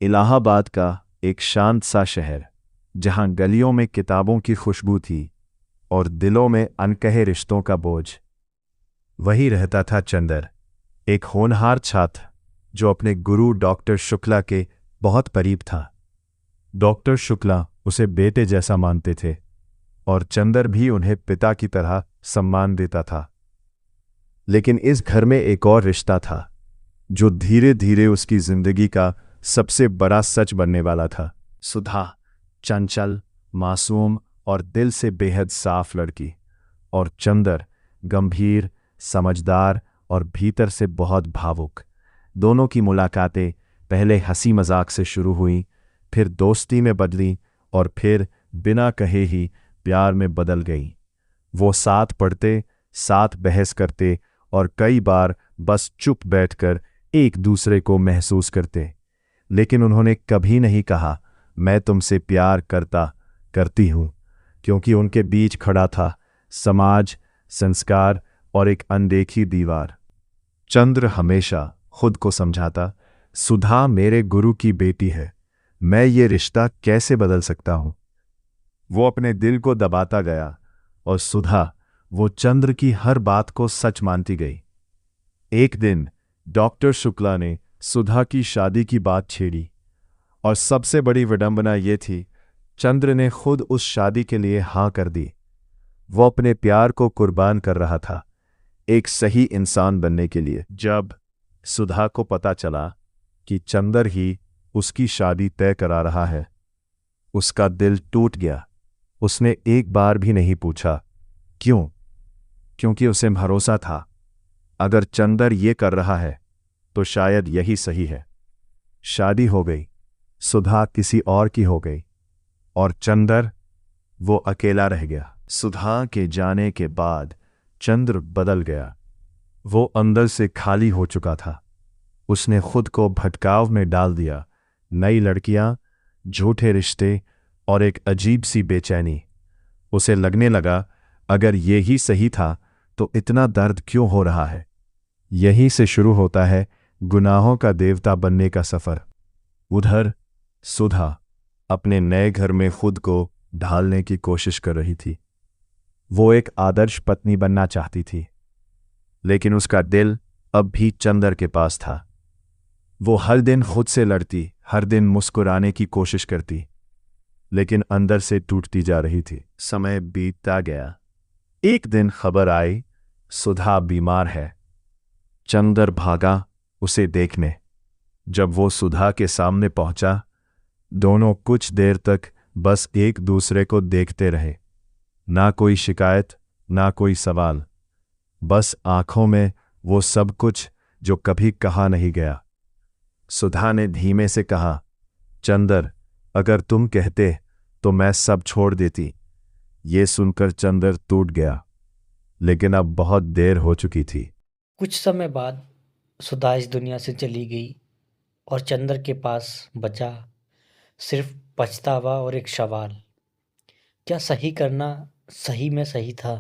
इलाहाबाद का एक शांत सा शहर, जहां गलियों में किताबों की खुशबू थी और दिलों में अनकहे रिश्तों का बोझ। वही रहता था चंदर, एक होनहार छात्र जो अपने गुरु डॉक्टर शुक्ला के बहुत करीब था। डॉक्टर शुक्ला उसे बेटे जैसा मानते थे और चंदर भी उन्हें पिता की तरह सम्मान देता था। लेकिन इस घर में एक और रिश्ता था जो धीरे धीरे उसकी जिंदगी का सबसे बड़ा सच बनने वाला था। सुधा, चंचल, मासूम और दिल से बेहद साफ लड़की, और चंदर, गंभीर, समझदार और भीतर से बहुत भावुक। दोनों की मुलाकातें पहले हंसी मजाक से शुरू हुई, फिर दोस्ती में बदली और फिर बिना कहे ही प्यार में बदल गई। वो साथ पढ़ते, साथ बहस करते और कई बार बस चुप बैठकर एक दूसरे को महसूस करते। लेकिन उन्होंने कभी नहीं कहा, मैं तुमसे प्यार करती हूं, क्योंकि उनके बीच खड़ा था समाज, संस्कार और एक अनदेखी दीवार। चंद्र हमेशा खुद को समझाता, सुधा मेरे गुरु की बेटी है, मैं ये रिश्ता कैसे बदल सकता हूं। वो अपने दिल को दबाता गया और सुधा, वो चंद्र की हर बात को सच मानती गई। एक दिन डॉक्टर शुक्ला ने सुधा की शादी की बात छेड़ी, और सबसे बड़ी विडंबना ये थी, चंद्र ने खुद उस शादी के लिए हां कर दी। वो अपने प्यार को कुर्बान कर रहा था, एक सही इंसान बनने के लिए। जब सुधा को पता चला कि चंद्र ही उसकी शादी तय करा रहा है, उसका दिल टूट गया। उसने एक बार भी नहीं पूछा क्यों, क्योंकि उसे भरोसा था, अगर चंद्र ये कर रहा है तो शायद यही सही है। शादी हो गई, सुधा किसी और की हो गई, और चंद्र, वो अकेला रह गया। सुधा के जाने के बाद चंद्र बदल गया। वो अंदर से खाली हो चुका था। उसने खुद को भटकाव में डाल दिया। नई लड़कियां, झूठे रिश्ते और एक अजीब सी बेचैनी। उसे लगने लगा, अगर ये ही सही था तो इतना दर्द क्यों हो रहा है। यहीं से शुरू होता है गुनाहों का देवता बनने का सफर। उधर सुधा अपने नए घर में खुद को ढालने की कोशिश कर रही थी। वो एक आदर्श पत्नी बनना चाहती थी, लेकिन उसका दिल अब भी चंदर के पास था। वो हर दिन खुद से लड़ती, हर दिन मुस्कुराने की कोशिश करती, लेकिन अंदर से टूटती जा रही थी। समय बीतता गया। एक दिन खबर आई, सुधा बीमार है। चंदर भागा उसे देखने। जब वो सुधा के सामने पहुंचा, दोनों कुछ देर तक बस एक दूसरे को देखते रहे। ना कोई शिकायत, ना कोई सवाल, बस आंखों में वो सब कुछ जो कभी कहा नहीं गया। सुधा ने धीमे से कहा, चंदर, अगर तुम कहते तो मैं सब छोड़ देती। ये सुनकर चंदर टूट गया, लेकिन अब बहुत देर हो चुकी थी। कुछ समय बाद सुधा इस दुनिया से चली गई और चंद्र के पास बचा सिर्फ पछतावा और एक सवाल, क्या सही करना सही में सही था?